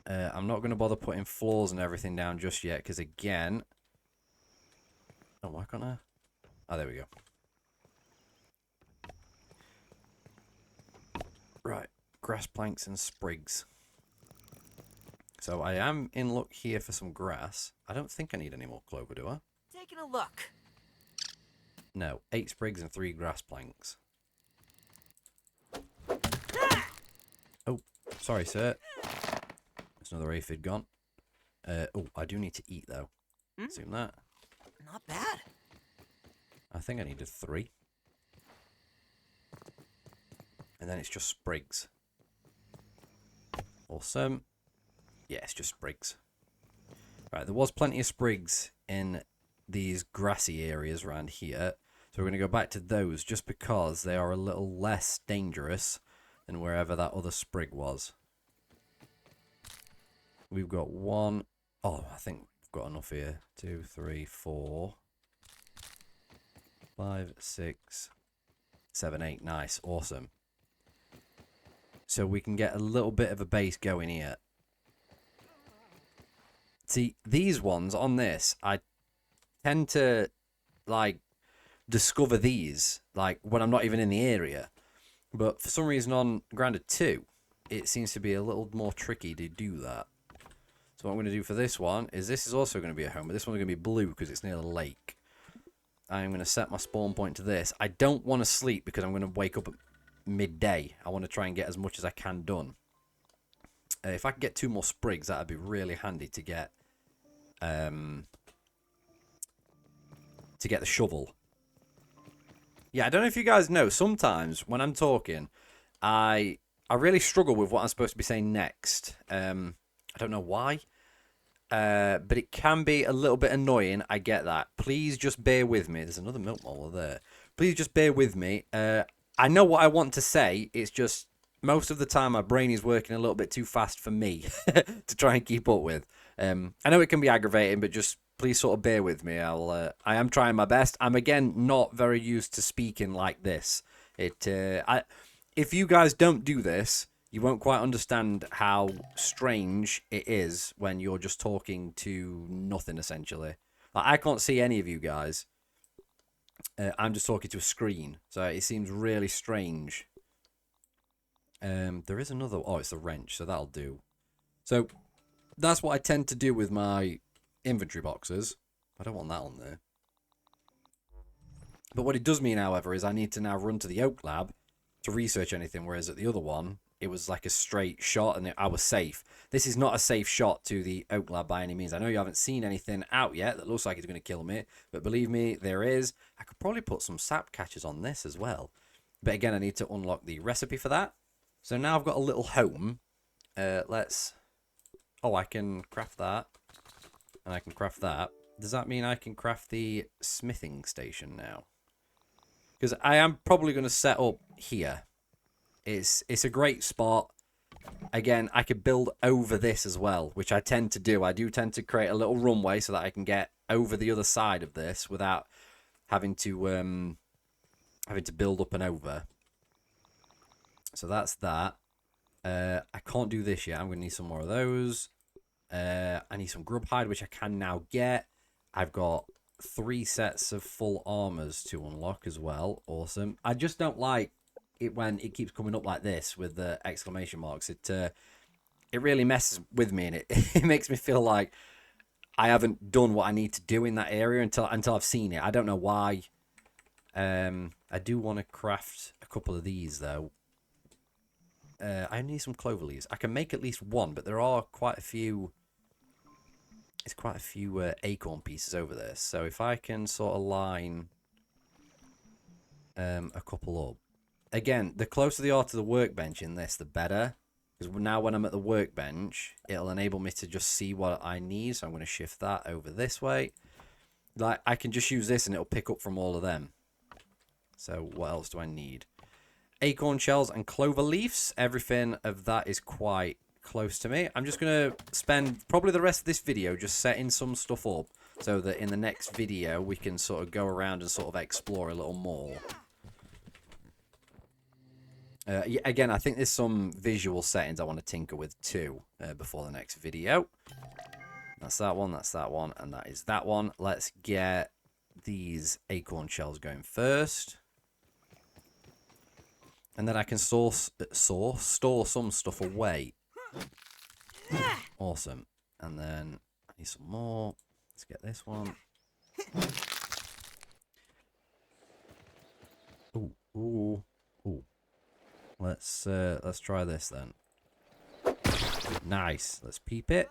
I'm not going to bother putting floors and everything down just yet, because again... Oh, why can't I? Oh, there we go. Right, grass planks and sprigs. So I am in luck here for some grass. I don't think I need any more clover, do I? Taking a look. No, 8 sprigs and 3 grass planks. Oh, sorry, sir. There's another aphid gone. Oh, I do need to eat, though. Assume that. Not bad. I think I needed 3. And then it's just sprigs. Awesome. Yeah, it's just sprigs. Right, there was plenty of sprigs in these grassy areas around here. So we're going to go back to those just because they are a little less dangerous than wherever that other sprig was. We've got 1. Oh, I think we've got enough here. 2, 3, 4, 5, 6, 7, 8. Nice. Awesome. So we can get a little bit of a base going here. See, these ones on this, I tend to, like, discover these, like, when I'm not even in the area. But for some reason on Grounded 2, it seems to be a little more tricky to do that. So what I'm going to do for this one is this is also going to be a home, but this one's going to be blue because it's near the lake. I'm going to set my spawn point to this. I don't want to sleep because I'm going to wake up at midday. I want to try and get as much as I can done. If I could get 2 more sprigs, that'd be really handy to get the shovel. Yeah, I don't know if you guys know, sometimes when I'm talking, I really struggle with what I'm supposed to be saying next. I don't know why. But it can be a little bit annoying. I get that. Please just bear with me. There's another milk molar there. Please just bear with me. I know what I want to say. It's just most of the time my brain is working a little bit too fast for me to try and keep up with. I know it can be aggravating, but just please sort of bear with me. I am trying my best. I'm again not very used to speaking like this. If you guys don't do this, you won't quite understand how strange it is when you're just talking to nothing, essentially. Like, I can't see any of you guys. I'm just talking to a screen, so it seems really strange. There is another... Oh, it's the wrench, so that'll do. So, that's what I tend to do with my inventory boxes. I don't want that on there. But what it does mean, however, is I need to now run to the Oak Lab to research anything, whereas at the other one, it was like a straight shot and I was safe. This is not a safe shot to the Oak Lab by any means. I know you haven't seen anything out yet that looks like it's going to kill me, but believe me, there is. I could probably put some sap catchers on this as well. But again, I need to unlock the recipe for that. So now I've got a little home. Oh, I can craft that. And I can craft that. Does that mean I can craft the smithing station now? Because I am probably going to set up here. It's a great spot. Again, I could build over this as well, which I tend to do. I do tend to create a little runway so that I can get over the other side of this without having to build up and over. So that's that. I can't do this yet. I'm going to need some more of those. I need some grub hide, which I can now get. I've got 3 sets of full armors to unlock as well. Awesome. I just don't like it when it keeps coming up like this with the exclamation marks. It really messes with me, and it makes me feel like I haven't done what I need to do in that area until I've seen it. I don't know why. I do want to craft a couple of these though. I need some clover leaves. I can make at least one, but there are quite a few... It's quite a few acorn pieces over there. So if I can sort of line a couple up. Again, the closer they are to the workbench in this, the better. Because now when I'm at the workbench, it'll enable me to just see what I need. So I'm going to shift that over this way. Like, I can just use this and it'll pick up from all of them. So what else do I need? Acorn shells and clover leaves. Everything of that is quite close to me. I'm just going to spend probably the rest of this video just setting some stuff up so that in the next video we can sort of go around and sort of explore a little more. Yeah, again, I think there's some visual settings I want to tinker with too before the next video. That's that one, and that is that one. Let's get these acorn shells going first. And then I can store some stuff away. Awesome. And then I need some more. Let's get this one. Ooh, ooh, ooh. Let's try this then. Nice. Let's peep it.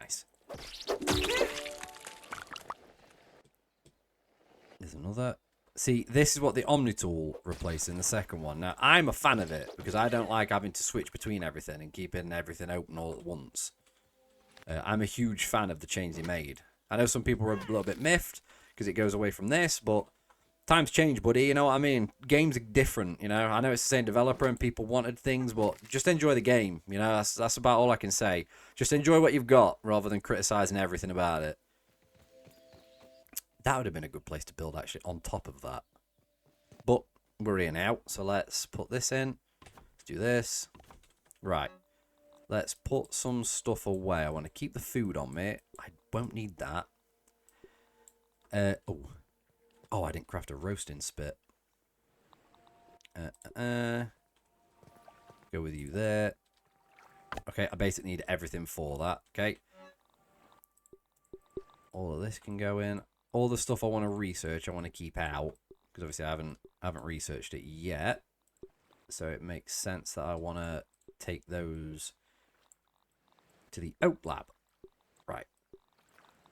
Nice. There's another. See, this is what the Omni tool replaced in the second one. Now, I'm a fan of it because I don't like having to switch between everything and keeping everything open all at once. I'm a huge fan of the change they made. I know some people are a little bit miffed because it goes away from this, but times change, buddy. You know what I mean? Games are different, you know? I know it's the same developer and people wanted things, but just enjoy the game. You know, that's about all I can say. Just enjoy what you've got rather than criticizing everything about it. That would have been a good place to build, actually, on top of that. But we're here now, so let's put this in. Let's do this. Right. Let's put some stuff away. I want to keep the food on me. I won't need that. Oh, I didn't craft a roasting spit. Go with you there. Okay, I basically need everything for that. Okay. All of this can go in. All the stuff I want to research, I want to keep out. Because obviously I haven't researched it yet. So it makes sense that I want to take those to the oat lab. Right.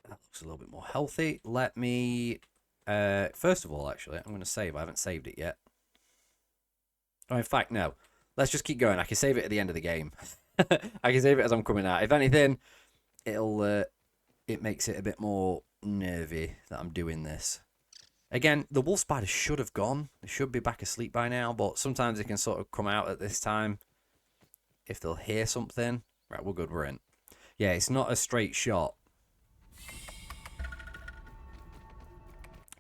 That looks a little bit more healthy. Let me... first of all, actually, I'm going to save. I haven't saved it yet. Oh, in fact, no. Let's just keep going. I can save it at the end of the game. I can save it as I'm coming out. If anything, it makes it a bit more nervy that I'm doing this. Again, the wolf spider should have gone. They should be back asleep by now, but sometimes they can sort of come out at this time if they'll hear something. Right, we're good. We're in. Yeah, it's not a straight shot.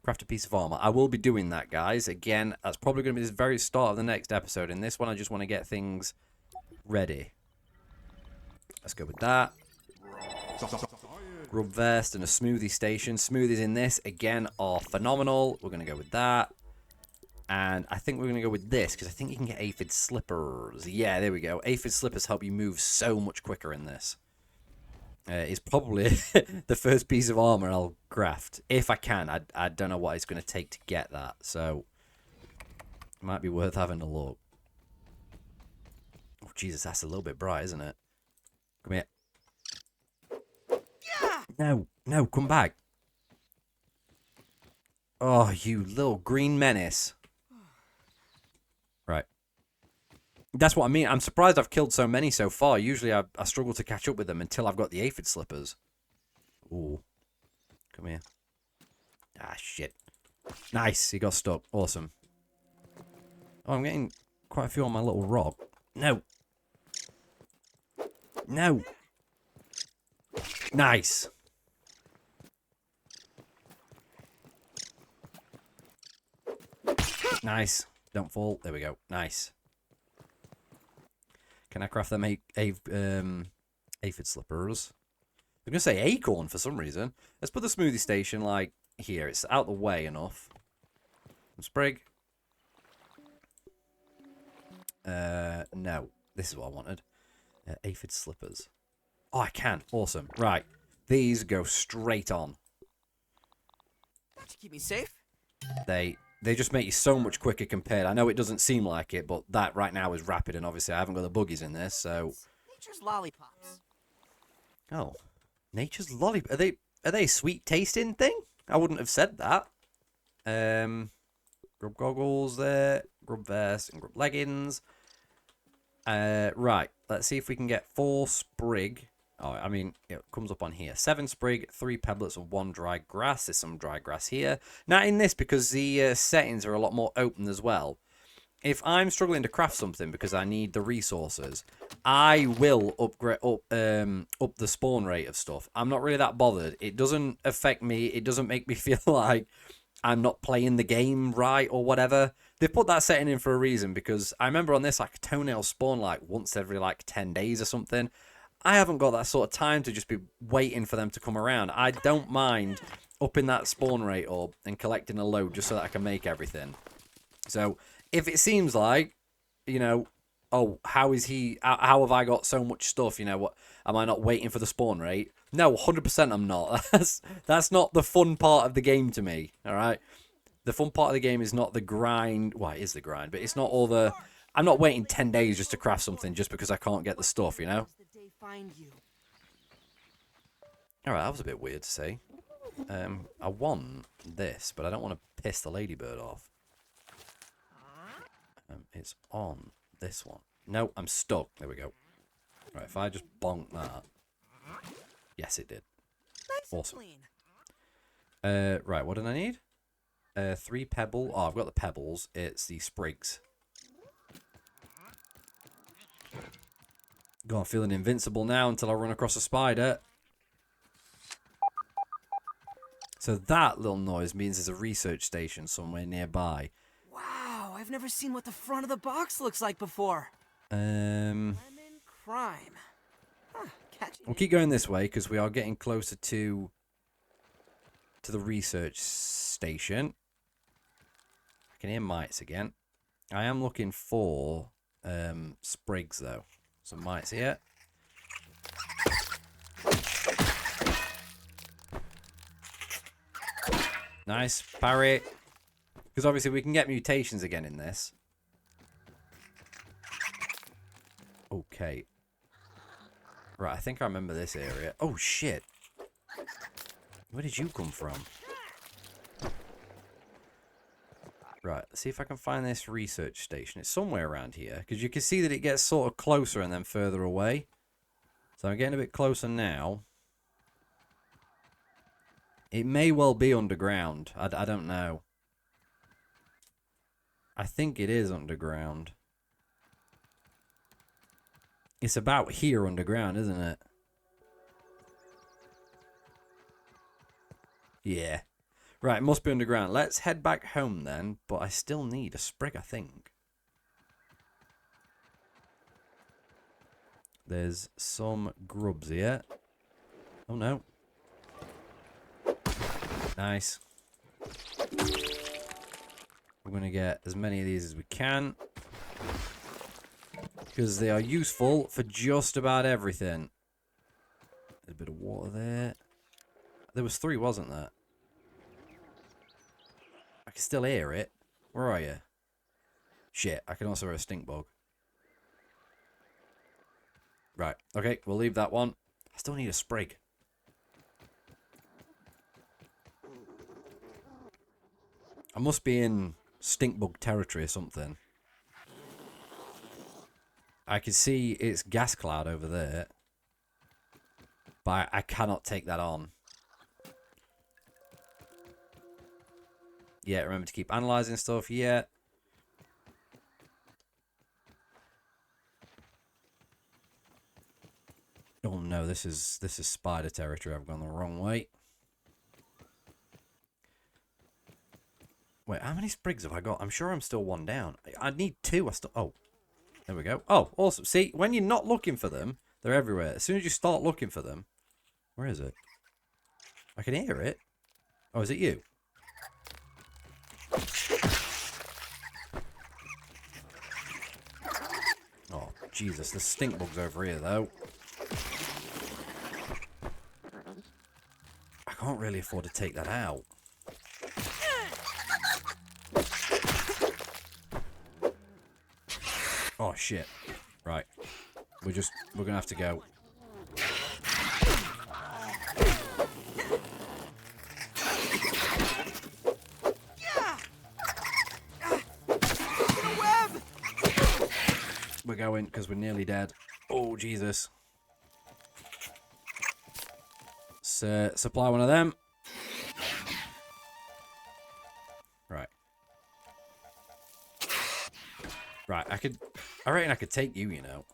Craft a piece of armor. I will be doing that, guys. Again, that's probably going to be the very start of the next episode. In this one, I just want to get things ready. Let's go with that. Grub vest and a smoothie station. Smoothies in this, again, are phenomenal. We're going to go with that. And I think we're going to go with this, because I think you can get aphid slippers. Yeah, there we go. Aphid slippers help you move so much quicker in this. It's probably the first piece of armor I'll craft. If I can. I don't know what it's going to take to get that. So, it might be worth having a look. Oh, Jesus, that's a little bit bright, isn't it? Come here. No, no, come back. Oh, you little green menace. Right. That's what I mean. I'm surprised I've killed so many so far. Usually I struggle to catch up with them until I've got the aphid slippers. Ooh. Come here. Ah, shit. Nice. He got stuck. Awesome. Oh, I'm getting quite a few on my little rock. No. No. Nice. Nice. Don't fall. There we go. Nice. Can I craft them aphid slippers? I'm going to say acorn for some reason. Let's put the smoothie station, like, here. It's out the way enough. Sprig. No. This is what I wanted. Aphid slippers. Oh, I can. Awesome. Right. These go straight on. That should keep me safe. They They just make you so much quicker compared. I know it doesn't seem like it, but that right now is rapid, and obviously I haven't got the buggies in this, so... Nature's lollipops. Oh. Nature's lollipop. Are they a sweet tasting thing? I wouldn't have said that. Grub goggles there, grub vest, and grub leggings. Right, let's see if we can get 4 sprig. Oh, I mean, it comes up on here. 7 sprig, 3 pebblets, and 1 dry grass. There's some dry grass here. Now, in this, because the settings are a lot more open as well, if I'm struggling to craft something because I need the resources, I will upgrade up the spawn rate of stuff. I'm not really that bothered. It doesn't affect me. It doesn't make me feel like I'm not playing the game right or whatever. They put that setting in for a reason, because I remember on this, like, toenails spawn like once every like 10 days or something. I haven't got that sort of time to just be waiting for them to come around. I don't mind upping that spawn rate up and collecting a load just so that I can make everything. So if it seems like, you know, oh, how have I got so much stuff? You know, what, am I not waiting for the spawn rate? No, 100% I'm not. That's not the fun part of the game to me, all right? The fun part of the game is not the grind. Well, it is the grind, but it's not all the... I'm not waiting 10 days just to craft something just because I can't get the stuff, you know? Alright, that was a bit weird to say. I want this, but I don't want to piss the ladybird off. It's on this one. No, I'm stuck. There we go. Right, if I just bonk that. Yes, it did. Awesome. Right, what did I need? 3 pebble. Oh, I've got the pebbles. It's the sprigs. God, I'm feeling invincible now until I run across a spider. So that little noise means there's a research station somewhere nearby. Wow, I've never seen what the front of the box looks like before. Lemon crime. Huh, we'll keep going this way because we are getting closer to the research station. I can hear mites again. I am looking for sprigs though. Some mites here. Nice, parry. Because obviously we can get mutations again in this. Okay. Right, I think I remember this area. Oh, shit. Where did you come from? Right, let's see if I can find this research station. It's somewhere around here. Because you can see that it gets sort of closer and then further away. So I'm getting a bit closer now. It may well be underground. I don't know. I think it is underground. It's about here underground, isn't it? Yeah. Right, must be underground. Let's head back home then, but I still need a sprig, I think. There's some grubs here. Oh no. Nice. We're going to get as many of these as we can, because they are useful for just about everything. There's a bit of water there. There was 3, wasn't there? I can still hear it. Where are you? Shit, I can also hear a stink bug. Right, okay, we'll leave that one. I still need a sprig. I must be in stink bug territory or something. I can see it's gas cloud over there, but I cannot take that on. Yeah, remember to keep analyzing stuff. Yeah. Oh no, this is spider territory. I've gone the wrong way. Wait, how many sprigs have I got? I'm sure I'm still 1 down. I need 2. Oh, there we go. Oh, awesome. See, when you're not looking for them, they're everywhere. As soon as you start looking for them, where is it? I can hear it. Oh, is it you? Oh, Jesus, the stink bug's over here, though. I can't really afford to take that out. Oh, shit. Right. We're going to have to go. We're going because we're nearly dead. Oh, Jesus. Supply one of them. Right. Right, I reckon I could take you, you know.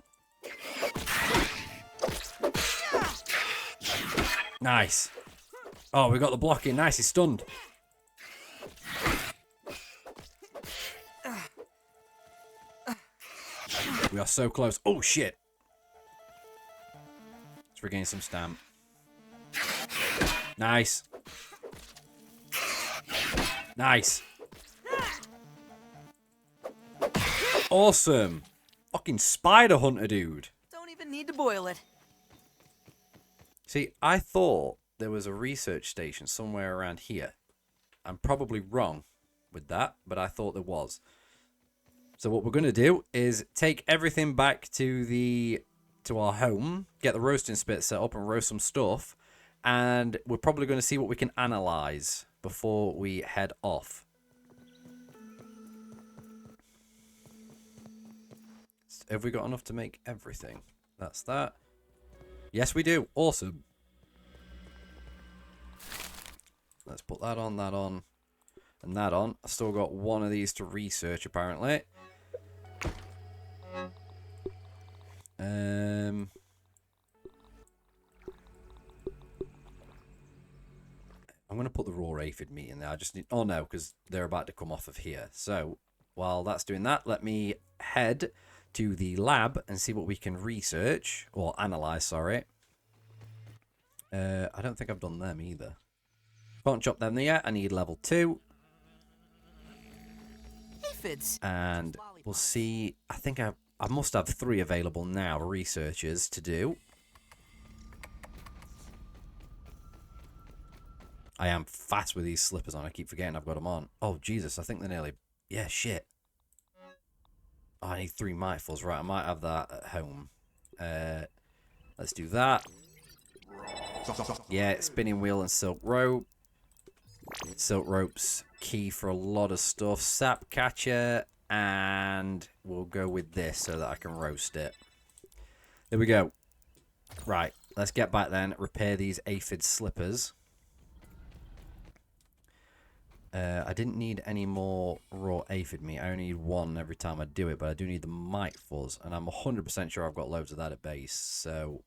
Nice. Oh, we got the blocking. Nice, he's stunned. We are so close. Oh, shit. Let's regain some stamp. Nice. Nice. Awesome. Fucking spider hunter, dude. Don't even need to boil it. See, I thought there was a research station somewhere around here. I'm probably wrong with that, but I thought there was. So what we're going to do is take everything back to our home, get the roasting spit set up and roast some stuff, and we're probably going to see what we can analyze before we head off. Have we got enough to make everything? That's that. Yes, we do. Awesome. Let's put that on, and that on. I've still got one of these to research, apparently. I'm going to put the raw aphid meat in there. I just need... Oh, no, because they're about to come off of here. So, while that's doing that, let me head to the lab and see what we can research. Or analyze, sorry. I don't think I've done them either. Can't chop them yet. I need level 2. Aphids. And we'll see. I think I must have 3 available now, researchers to do. I am fast with these slippers on. I keep forgetting I've got them on. Oh, Jesus. I think they're nearly... Yeah, shit. Oh, I need 3 mitefulls. Right, I might have that at home. Let's do that. Yeah, spinning wheel and silk rope. Silk rope's key for a lot of stuff. Sap catcher. And we'll go with this so that I can roast it. There we go. Right, let's get back then. Repair these aphid slippers. I didn't need any more raw aphid meat. I only need 1 every time I do it, but I do need the mite fuzz, and I'm 100% sure I've got loads of that at base, so...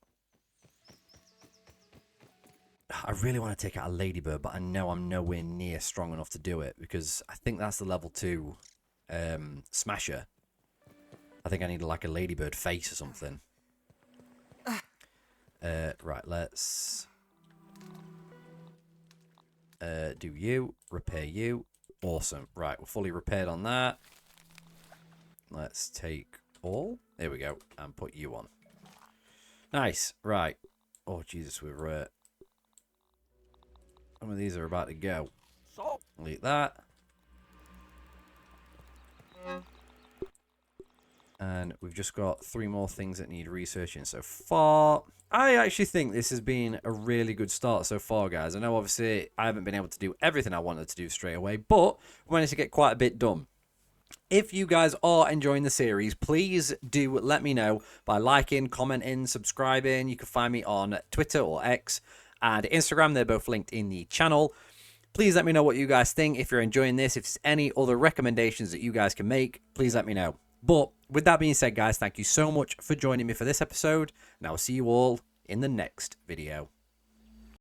I really want to take out a ladybird, but I know I'm nowhere near strong enough to do it, because I think that's the level 2 smasher. I think I need like a ladybird face or something. Right, let's... do you, repair you. Awesome. Right, we're fully repaired on that. Let's take all. There we go. And put you on. Nice. Right. Oh, Jesus, we're... some of these are about to go. Delete that. And we've just got 3 more things that need researching so far. I actually think this has been a really good start so far, guys. I know, obviously, I haven't been able to do everything I wanted to do straight away, but we managed to get quite a bit done. If you guys are enjoying the series, please do let me know by liking, commenting, subscribing. You can find me on Twitter or X and Instagram. They're both linked in the channel. Please let me know what you guys think. If you're enjoying this, if there's any other recommendations that you guys can make, please let me know. But with that being said, guys, thank you so much for joining me for this episode, and I'll see you all in the next video.